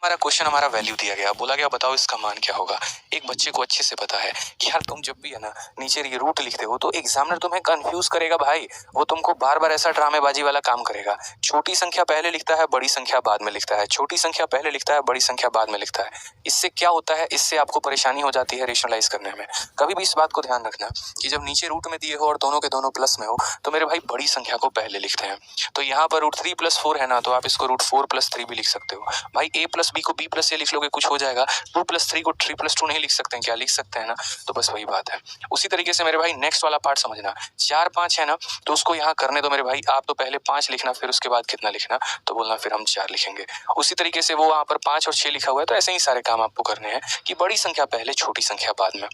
हमारा क्वेश्चन हमारा वैल्यू दिया गया, बोला गया बताओ इसका मान क्या होगा। एक बच्चे को अच्छे से पता है कि यार तुम जब भी है ना नीचे ये रूट लिखते हो तो एग्जामिनर तुम्हें कंफ्यूज करेगा भाई, वो तुमको बार बार ऐसा ड्रामेबाजी वाला काम करेगा। छोटी संख्या पहले लिखता है, बड़ी संख्या बाद में लिखता है, छोटी संख्या पहले लिखता है, बड़ी संख्या बाद में लिखता है। इससे क्या होता है, इससे आपको परेशानी हो जाती है रेशनलाइज करने में। कभी भी इस बात को ध्यान रखना कि जब नीचे रूट में दिए हो और दोनों के दोनों प्लस में हो तो मेरे भाई बड़ी संख्या को पहले लिखते हैं। तो यहाँ पर रूट 3 + 4 है ना, तो आप इसको रूट 4 + 3 भी लिख सकते हो भाई। a + b को b + a लिख लोगे कुछ हो जाएगा। 2 + 3 को 3 + 2 नहीं लिख सकते हैं क्या, लिख सकते हैं ना। तो बस वही बात है। उसी तरीके से मेरे भाई नेक्स्ट वाला पार्ट समझना। 4 5 है ना, तो उसको यहाँ करने दो मेरे भाई। आप तो पहले 5 लिखना, फिर उसके बाद कितना लिखना, तो बोलना फिर हम 4 लिखेंगे। उसी तरीके से वो वहां पर 5 और 6 लिखा हुआ है, तो ऐसे ही सारे काम आपको करने हैं कि बड़ी संख्या पहले, छोटी संख्या बाद में।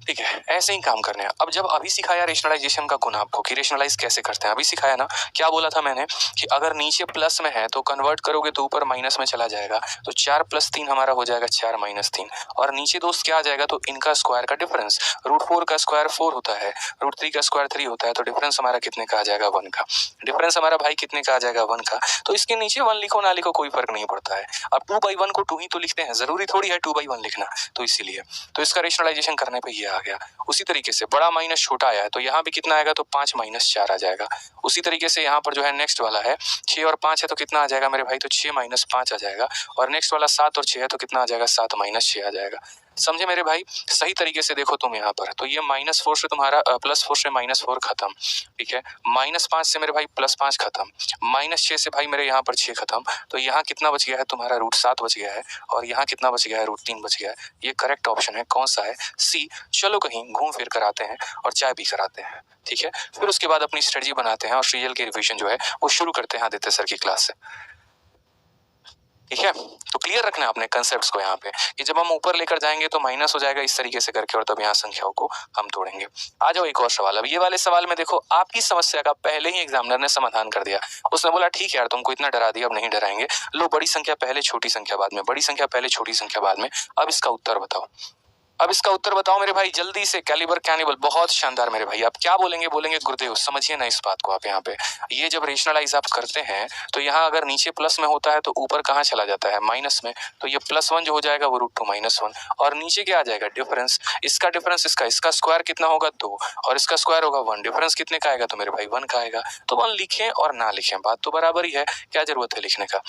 ठीक है, ऐसे ही काम करने हैं। अब जब अभी सिखाया रेशनलाइजेशन का गुण आपको कि रेशनलाइज कैसे करते हैं, अभी सिखाया ना, क्या बोला था मैंने कि अगर नीचे प्लस में है तो कन्वर्ट करोगे तो ऊपर माइनस में चला जाएगा। तो 4 + 3 हमारा हो जाएगा 4 - 3। और नीचे दोस्त क्या आ जाएगा, तो इनका स्क्वायर का डिफरेंस। रूट 4 का स्क्वायर 4 होता है, रूट 3 का स्क्वायर 3 होता है, तो डिफरेंस हमारा कितने का आ जाएगा, 1 का। डिफरेंस हमारा भाई कितने का आ जाएगा, 1 का। तो इसके नीचे 1 लिखो ना लिखो कोई फर्क नहीं पड़ता है। अब 2/1 को 2 ही तो लिखते हैं, जरूरी थोड़ी है 2/1 लिखना। तो इसीलिए तो इसका रेशनलाइजेशन करने पे ये आ गया। उसी तरीके से बड़ा माइनस छोटा आया है, तो यहाँ भी कितना आएगा, तो 5 - 4 आ जाएगा। उसी तरीके से यहाँ पर जो है नेक्स्ट वाला है 6 और 5 है, तो कितना आ जाएगा मेरे भाई, तो 6 - 5 आ जाएगा। और नेक्स्ट वाला 7 और 6 है, तो कितना आ जाएगा, 7 - 6 आ जाएगा। समझे मेरे भाई, सही तरीके से देखो तुम यहाँ पर। तो ये -4 से तुम्हारा +4 से -4 खत्म। ठीक है, -5 से मेरे भाई +5 खत्म, -6 से भाई मेरे यहाँ पर 6 खत्म। तो यहाँ कितना बच गया है तुम्हारा, रूट 7 बच गया है। और यहाँ कितना बच गया है, रूट 3 बच गया है। ये करेक्ट ऑप्शन है, कौन सा है, सी। चलो कहीं घूम फिर कर आते हैं और चाय भी कराते हैं। ठीक है, फिर उसके बाद अपनी स्ट्रेटजी बनाते हैं और सीरियल के रिवीजन जो है वो शुरू करते हैं आदित्य सर की क्लास से। ठीक है, तो क्लियर रखना है अपने कंसेप्ट्स को यहाँ पे कि जब हम ऊपर लेकर जाएंगे तो माइनस हो जाएगा इस तरीके से करके, और तब यहाँ संख्याओं को हम तोड़ेंगे। आ जाओ एक और सवाल। अब ये वाले सवाल में देखो आपकी समस्या का पहले ही एग्जामिनर ने समाधान कर दिया। उसने बोला ठीक है यार तुमको इतना डरा दिया, अब नहीं डराएंगे, लो बड़ी संख्या पहले, छोटी संख्या बाद में, बड़ी संख्या पहले, छोटी संख्या बाद में। अब इसका उत्तर बताओ। अब इसका उत्तर बताओ मेरे भाई जल्दी से। कैलिबर कैनिबल, बहुत शानदार मेरे भाई। आप क्या बोलेंगे, बोलेंगे गुरुदेव। समझिए ना इस बात को आप यहाँ पे। ये जब रेशनलाइज आप करते हैं तो यहाँ अगर नीचे प्लस में होता है तो ऊपर कहाँ चला जाता है, माइनस में। तो ये +1 जो हो जाएगा वो √2 - 1। और नीचे क्या आ जाएगा, डिफरेंस। इसका डिफरेंस इसका स्क्वायर कितना होगा, 2। और इसका स्क्वायर होगा 1। डिफरेंस कितने का आएगा, तो मेरे भाई 1 का आएगा। तो 1 लिखें और ना लिखें, बात तो बराबर ही है, क्या जरूरत है लिखने का।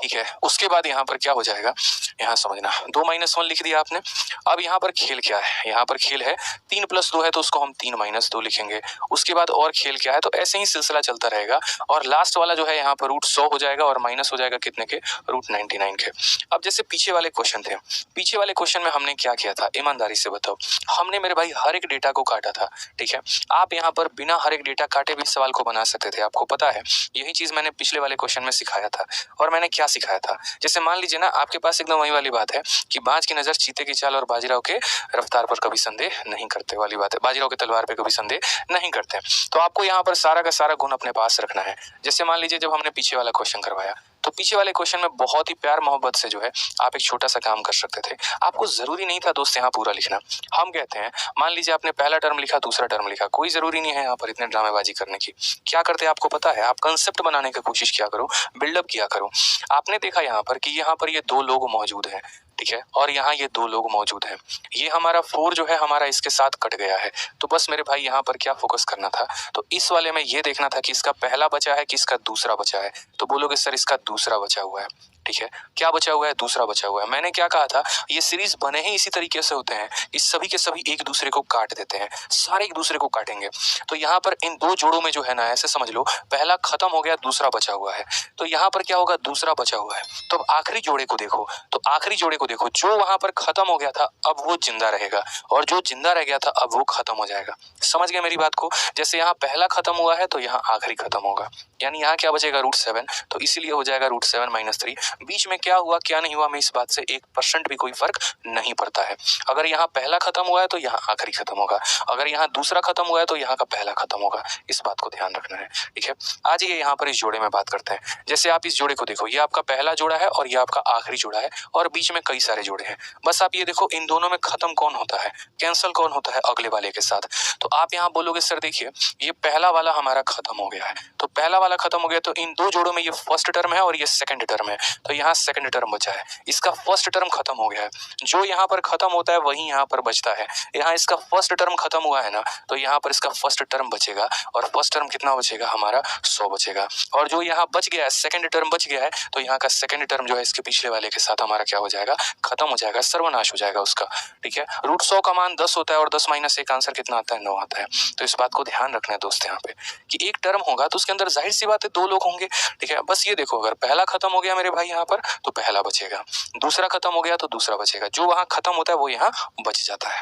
ठीक है, उसके बाद यहाँ पर क्या हो जाएगा, यहाँ समझना। 2 - 1 लिख दिया आपने। अब यहाँ पर खेल क्या है, यहाँ पर खेल है 3 + 2 है, तो उसको हम 3 - 2 लिखेंगे। उसके बाद और खेल क्या है, तो ऐसे ही सिलसिला चलता रहेगा। और लास्ट वाला जो है यहाँ पर √100 हो जाएगा और माइनस हो जाएगा कितने के, √99 के। अब जैसे पीछे वाले क्वेश्चन थे, पीछे वाले क्वेश्चन में हमने क्या किया था, ईमानदारी से बताओ। हमने मेरे भाई हर एक डेटा को काटा था। ठीक है, आप यहाँ पर बिना हर एक डेटा काटे भी सवाल को बना सकते थे, आपको पता है। यही चीज मैंने पिछले वाले क्वेश्चन में सिखाया था। और मैंने क्या सिखाया था, जैसे मान लीजिए ना आपके पास एकदम वही वाली बात है कि बाज की नजर चीते की चाल और बाजीराव के रफ्तार पर कभी संदेह नहीं करते वाली बात है, बाजीराव के तलवार पे कभी संदेह नहीं करते। तो आपको यहाँ पर सारा का सारा गुण अपने पास रखना है। जैसे मान लीजिए जब हमने पीछे वाला क्वेश्चन करवाया, तो पीछे वाले क्वेश्चन में बहुत ही प्यार मोहब्बत से जो है आप एक छोटा सा काम कर सकते थे। आपको जरूरी नहीं था दोस्त यहाँ पूरा लिखना। हम कहते हैं मान लीजिए आपने पहला टर्म लिखा, दूसरा टर्म लिखा, कोई जरूरी नहीं है यहाँ पर इतने ड्रामेबाजी करने की। क्या करते आपको पता है, आप कंसेप्ट बनाने की कोशिश किया करो, बिल्डअप किया करो। आपने देखा यहाँ पर कि यहाँ पर ये 2 लोग मौजूद हैं। ठीक है, और यहाँ ये 2 लोग मौजूद हैं। ये हमारा 4 जो है हमारा इसके साथ कट गया है। तो बस मेरे भाई यहाँ पर क्या फोकस करना था, तो इस वाले में ये देखना था कि इसका पहला बचा है कि इसका दूसरा बचा है। तो बोलोगे सर इसका दूसरा बचा हुआ है। ठीक है, क्या बचा हुआ है, दूसरा बचा हुआ है। मैंने क्या कहा था, ये सीरीज बने ही इसी तरीके से होते हैं, इस सभी के सभी एक दूसरे को काट देते हैं, सारे एक दूसरे को काटेंगे। तो यहाँ पर इन 2 जोड़ों में जो है ना, ऐसे समझ लो पहला खत्म हो गया, दूसरा बचा हुआ है। तो यहाँ पर क्या होगा, दूसरा बचा हुआ है। तो अब आखिरी जोड़े को देखो, तो आखिरी जोड़े को देखो, जो वहां पर खत्म हो गया था अब वो जिंदा रहेगा, और जो जिंदा रह गया था अब वो खत्म हो जाएगा। समझ गए मेरी बात को। जैसे यहाँ पहला खत्म हुआ है तो यहाँ आखिरी खत्म होगा, यानी यहाँ क्या बचेगा, √7। तो इसीलिए हो जाएगा √7 - 3। बीच में क्या हुआ क्या नहीं हुआ में इस बात से 1% भी कोई फर्क नहीं पड़ता है। अगर यहाँ पहला खत्म हुआ है तो यहाँ आखिरी खत्म होगा, अगर यहाँ दूसरा खत्म हुआ है तो यहाँ का पहला खत्म होगा। इस बात को ध्यान रखना है। ठीक है, आज ये यहाँ पर इस जोड़े में बात करते हैं। जैसे आप इस जोड़े को देखो, ये आपका पहला जोड़ा है और ये आपका आखिरी जोड़ा है, और बीच में कई सारे जोड़े हैं। बस आप ये देखो इन दोनों में खत्म कौन होता है, कैंसल कौन होता है, अगले वाले के साथ। तो आप यहाँ बोलोगे सर देखिए ये पहला वाला हमारा खत्म हो गया है, तो पहला वाला खत्म हो गया, तो इन 2 जोड़ों में ये फर्स्ट टर्म है और ये सेकंड टर्म है। तो तो यहाँ सेकंड टर्म बचा है, इसका फर्स्ट टर्म खत्म हो गया है, जो यहाँ पर खत्म होता है वही यहाँ पर बचता है। यहाँ इसका फर्स्ट टर्म खत्म हुआ है ना, तो यहाँ पर इसका फर्स्ट टर्म बचेगा और फर्स्ट टर्म कितना बचेगा हमारा 100 बचेगा। और जो यहाँ बच गया है सेकंड टर्म बच गया है, तो यहाँ का सेकंड टर्म जो है इसके पिछले वाले के साथ हमारा क्या हो जाएगा, खत्म हो जाएगा, सर्वनाश हो जाएगा उसका। ठीक है, रूट 100 का मान 10 होता है और 10 माइनस 1 आंसर कितना आता है, 9 आता है। तो इस बात को ध्यान रखना है दोस्त यहाँ पे कि एक टर्म होगा तो उसके अंदर जाहिर सी बात है 2 लोग होंगे। ठीक है, बस ये देखो अगर पहला खत्म हो गया मेरे भाई यहाँ पर तो पहला बचेगा, दूसरा खत्म हो गया तो दूसरा बचेगा, जो वहां खत्म होता है वो यहाँ बच जाता है।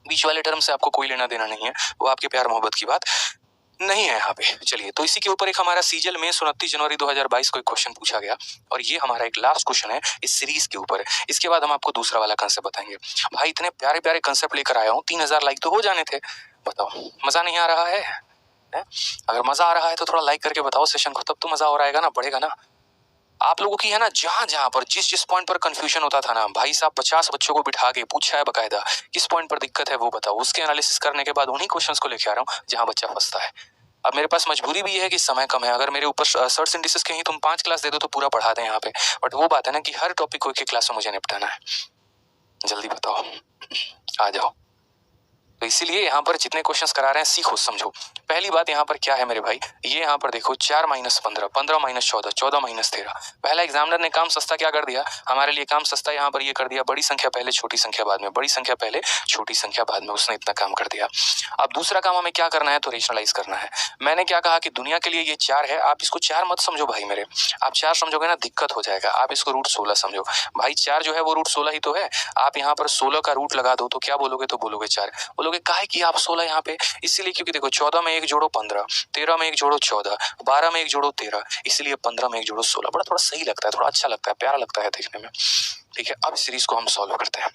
बीच वाले टर्म से आपको कोई लेना देना नहीं है, वो आपके प्यार मोहब्बत की बात नहीं है यहाँ पे। चलिए, तो इसी के ऊपर एक हमारा सीजल में 29 जनवरी 2022 को एक क्वेश्चन पूछा गया और ये हमारा एक लास्ट क्वेश्चन है इस सीरीज के ऊपर। इसके बाद हम आपको दूसरा वाला कंसेप्ट बताएंगे। भाई इतने प्यारे प्यारे कंसेप्ट लेकर आया हूँ, 3000 लाइक तो हो जाने थे। बताओ मजा नहीं आ रहा है? अगर मजा आ रहा है तो थोड़ा लाइक करके बताओ सेशन को, तब तो मजा और आएगा ना, बढ़ेगा ना। आप लोगों की है ना, जहां जहां पर जिस जिस पॉइंट पर कंफ्यूजन होता था ना, भाई साहब 50 बच्चों को बिठा के पूछा है बकायदा, किस पॉइंट पर दिक्कत है वो बताओ, उसके एनालिसिस करने के बाद उन्हीं क्वेश्चंस को लेके आ रहा हूँ जहां बच्चा फंसता है। अब मेरे पास मजबूरी भी है कि समय कम है, अगर मेरे ऊपर सर्च इंडिसेस के ही तुम 5 क्लास दे दो तो पूरा पढ़ा दें यहाँ पे, बट वो बात है ना कि हर टॉपिक को एक क्लास में मुझे निपटाना है। जल्दी बताओ, आ जाओ। तो इसीलिए यहाँ पर जितने क्वेश्चंस करा रहे हैं सीखो समझो। पहली बात यहाँ पर क्या है मेरे भाई, ये यहाँ पर देखो 4 माइनस 15, 15 माइनस 14, 14 माइनस 13। पहला एग्जामिनर ने काम सस्ता क्या कर दिया हमारे लिए, काम सस्ता यहाँ पर ये कर दिया, बड़ी संख्या पहले छोटी संख्या बाद में, बड़ी संख्या पहले छोटी संख्या बाद में, उसने इतना काम कर दिया। अब दूसरा काम हमें क्या करना है, तो रेशनलाइज करना है। मैंने क्या कहा कि दुनिया के लिए ये 4 है, आप इसको 4 मत समझो भाई मेरे, आप 4 समझोगे ना दिक्कत हो जाएगा, आप इसको रूट 16 समझो। भाई 4 जो है वो रूट 16 ही तो है, आप यहाँ पर 16 का रूट लगा दो तो क्या बोलोगे, तो बोलोगे 4। बोलोगे काहे कि आप 16 यहाँ पे, इसीलिए क्योंकि देखो 14 में 1 जोड़ो 15, 13 में 1 जोड़ो 14, 12 में 1 जोड़ो 13, इसलिए 15 में 1 जोड़ो 16। बड़ा थोड़ा सही लगता है, थोड़ा अच्छा लगता है, प्यारा लगता है देखने में। ठीक है, अब सीरीज को हम सॉल्व करते हैं।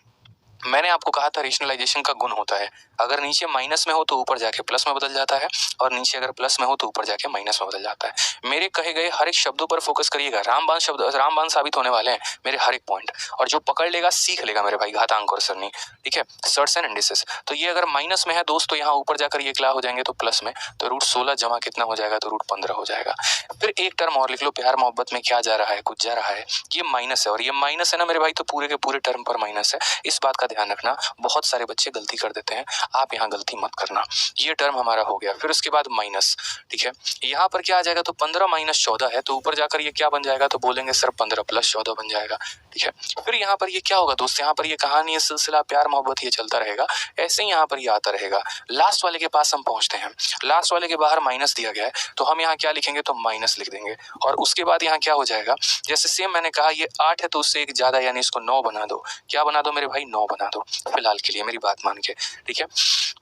मैंने आपको कहा था रेशनलाइजेशन का गुण होता है, अगर नीचे माइनस में हो तो ऊपर जाके प्लस में बदल जाता है, और नीचे अगर प्लस में हो तो ऊपर जाके माइनस में बदल जाता है। मेरे कहे गए हर एक शब्दों पर फोकस करिएगा, रामबाण शब्द रामबाण साबित होने वाले हैं मेरे हर एक पॉइंट, और जो पकड़ लेगा सीख लेगा मेरे भाई, घातांक और सरणी। ठीक है, सर्ट्स एंड इंडिसेस। तो ये अगर माइनस में है दोस्त तो यहाँ ऊपर जाकर ये क्या हो जाएंगे, तो प्लस में, तो रूट 16 जमा कितना हो जाएगा, तो रूट 15 हो जाएगा। फिर एक टर्म और लिख लो, प्यार मोहब्बत में क्या जा रहा है, कुछ जा रहा है, ये माइनस है, और ये माइनस है ना मेरे भाई, तो पूरे के पूरे टर्म पर माइनस है। इस बात का ध्यान रखना, बहुत सारे बच्चे गलती कर देते हैं, आप यहाँ गलती मत करना। ये टर्म हमारा हो गया, फिर उसके बाद माइनस। ठीक है, यहाँ पर क्या आ जाएगा, तो 15 माइनस 14 है, तो ऊपर जाकर ये क्या बन जाएगा, तो बोलेंगे सर 15 प्लस 14 बन जाएगा। ठीक है, फिर यहाँ पर ये क्या होगा दोस्त, यहाँ पर ये कहानी, ये सिलसिला प्यार मोहब्बत ये चलता रहेगा, ऐसे ही यहाँ पर ये आता रहेगा। लास्ट वाले के पास हम पहुंचते हैं, लास्ट वाले के बाहर माइनस दिया गया है, तो हम यहाँ क्या लिखेंगे, तो माइनस लिख देंगे, और उसके बाद यहाँ क्या हो जाएगा, जैसे सेम मैंने कहा ये 8 है तो उससे एक ज्यादा, यानी इसको 9 बना दो। क्या बना दो मेरे भाई, 9 बना दो फिलहाल के लिए, मेरी बात मान के। ठीक है,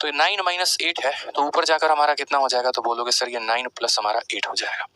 तो 9 माइनस 8 है, तो ऊपर जाकर हमारा कितना हो जाएगा, तो बोलोगे सर ये 9 प्लस हमारा 8 हो जाएगा।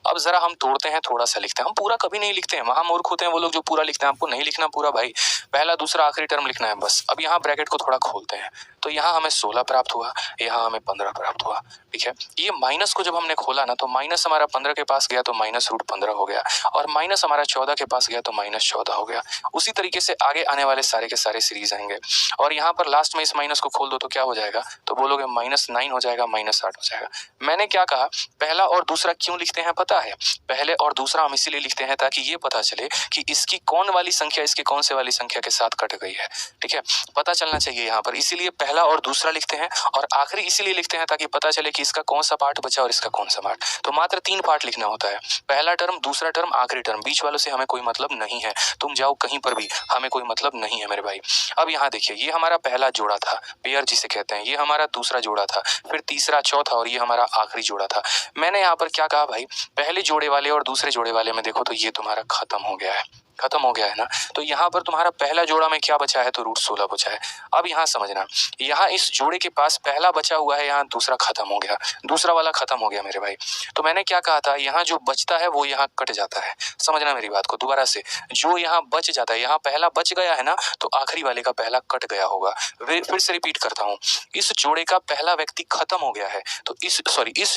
अब जरा हम तोड़ते हैं, थोड़ा सा लिखते हैं, हम पूरा कभी नहीं लिखते हैं, महामूर्ख होते हैं वो लोग जो पूरा लिखते हैं, आपको नहीं लिखना पूरा भाई, पहला दूसरा आखिरी टर्म लिखना है बस। अब यहाँ ब्रैकेट को थोड़ा खोलते हैं, तो यहाँ हमें 16 प्राप्त हुआ, यहाँ हमें 15 प्राप्त हुआ। ठीक है, ये माइनस को जब हमने खोला ना, तो माइनस हमारा 15 के पास गया तो माइनस रूट 15 हो गया, और माइनस हमारा 14 के पास गया तो माइनस 14 हो गया। उसी तरीके से आगे आने वाले सारे के सारे सीरीज आएंगे, और यहाँ पर लास्ट में इस माइनस को खोल दो तो क्या हो जाएगा, तो बोलोगे -9 हो जाएगा, -8 हो जाएगा। मैंने क्या कहा, पहला और दूसरा क्यों लिखते हैं पता है, पहले और दूसरा हम इसीलिए लिखते हैं ताकि ये पता चले कि इसकी कौन वाली संख्या इसके कौन से वाली संख्या के साथ कट गई है। ठीक है, पता चलना चाहिए यहाँ पर, इसीलिए पहला और दूसरा लिखते हैं, और आखिरी इसीलिए लिखते हैं ताकि पता चले कि इसका कौन सा पार्ट बचा और इसका कौन सा पार्ट। तो मात्र 3 पार्ट लिखना होता है, पहला टर्म, दूसरा टर्म, आखिरी टर्म, बीच वालों से हमें कोई मतलब नहीं है, तुम जाओ कहीं पर भी, हमें कोई मतलब नहीं है मेरे भाई। अब यहाँ देखिए, ये हमारा पहला जोड़ा था, पेयर जिसे कहते हैं, ये हमारा दूसरा जोड़ा था, फिर तीसरा, चौथा, और ये हमारा आखिरी जोड़ा था। मैंने यहाँ पर क्या कहा भाई, पहले जोड़े वाले और दूसरे जोड़े वाले में देखो तो ये तुम्हारा खत्म हो गया है, खत्म हो गया है ना, तो यहाँ पर तुम्हारा पहला जोड़ा में क्या बचा है, तो रूट 16 बचा है। अब यहाँ समझना, यहाँ इस जोड़े के पास पहला बचा हुआ है, यहाँ दूसरा खत्म हो गया, दूसरा वाला खत्म हो गया मेरे भाई। तो मैंने क्या कहा था, यहाँ जो बचता है वो यहाँ कट जाता है, समझना मेरी बात को दोबारा से, जो यहाँ बच जाता है, यहाँ पहला बच गया है ना, तो आखिरी वाले का पहला कट गया होगा। फिर से रिपीट करता हूँ, इस जोड़े का पहला व्यक्ति खत्म हो गया है, तो इस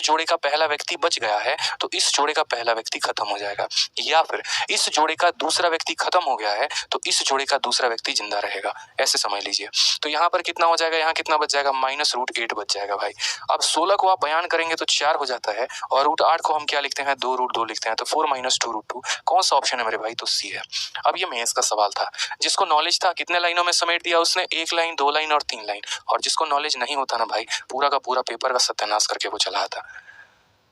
जोड़े का पहला व्यक्ति बच गया है, तो इस जोड़े का पहला व्यक्ति खत्म हो जाएगा, या फिर इस जोड़े का दूसरा व्यक्ति खत्म हो गया है तो इस जोड़े का दूसरा व्यक्ति जिंदा रहेगा, ऐसे समझ लीजिए। तो यहाँ पर कितना हो जाएगा, यहाँ कितना बच जाएगा, -√8 बच जाएगा भाई। अब 16 को आप बयान करेंगे तो 4 हो जाता है और √8 को हम क्या लिखते हैं, 2√2 लिखते हैं, तो 4 - 2√2 कौन सा ऑप्शन है मेरे भाई, तो सी है। अब ये मेंस का सवाल था, जिसको नॉलेज था कितने लाइनों में समेट दिया उसने, 1 लाइन, 2 लाइन और 3 लाइन, और जिसको नॉलेज नहीं होता ना भाई, पूरा का पूरा पेपर का सत्यानाश करके वो चला आता।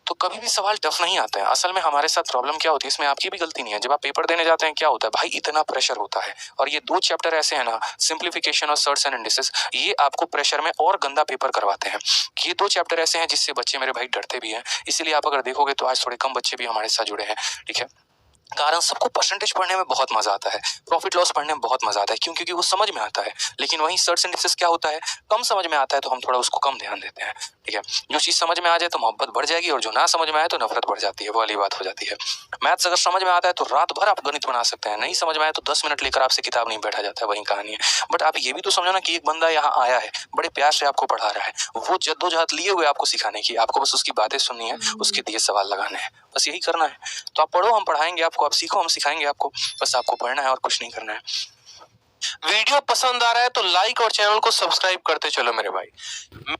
तो कभी भी सवाल टफ नहीं आते हैं। असल में हमारे साथ प्रॉब्लम क्या होती है, इसमें आपकी भी गलती नहीं है। जब आप पेपर देने जाते हैं क्या होता है भाई, इतना प्रेशर होता है, और ये 2 चैप्टर ऐसे हैं ना, सिंप्लीफिकेशन और सर्च एंड इंडिसेस, ये आपको प्रेशर में और गंदा पेपर करवाते हैं। ये 2 चैप्टर ऐसे हैं जिससे बच्चे मेरे भाई डरते भी हैं, इसीलिए आप अगर देखोगे तो आज थोड़े कम बच्चे भी हमारे साथ जुड़े हैं, ठीक है। कारण सबको परसेंटेज पढ़ने में बहुत मजा आता है, प्रॉफिट लॉस पढ़ने में बहुत मजा आता है, क्यों, क्योंकि वो समझ में आता है। लेकिन वहीं सर्च इंडिसेस क्या होता है, कम समझ में आता है तो हम थोड़ा उसको कम ध्यान देते हैं, ठीक है। जो चीज समझ में आ जाए तो मोहब्बत बढ़ जाएगी, और जो ना समझ में आए तो नफरत बढ़ जाती है, वो वाली बात हो जाती है। मैथ्स अगर समझ में आता है तो रात भर आप गणित बना सकते हैं, नहीं समझ में आए तो 10 मिनट लेकर आपसे किताब नहीं बैठा जाता है, वही कहानी है। बट आप ये भी तो समझो ना कि एक बंदा यहाँ आया है, बड़े प्यार से आपको पढ़ा रहा है, वो जद्दोजहद लिए हुए आपको सिखाने की, आपको बस उसकी बातें सुननी है, उसके दिए सवाल लगाने हैं, बस यही करना है। तो आप पढ़ो, हम पढ़ाएंगे आपको, आप सीखो, हम सिखाएंगे आपको, बस आपको पढ़ना है और कुछ नहीं करना है। वीडियो पसंद आ रहा है तो लाइक और चैनल को सब्सक्राइब करते चलो मेरे भाई।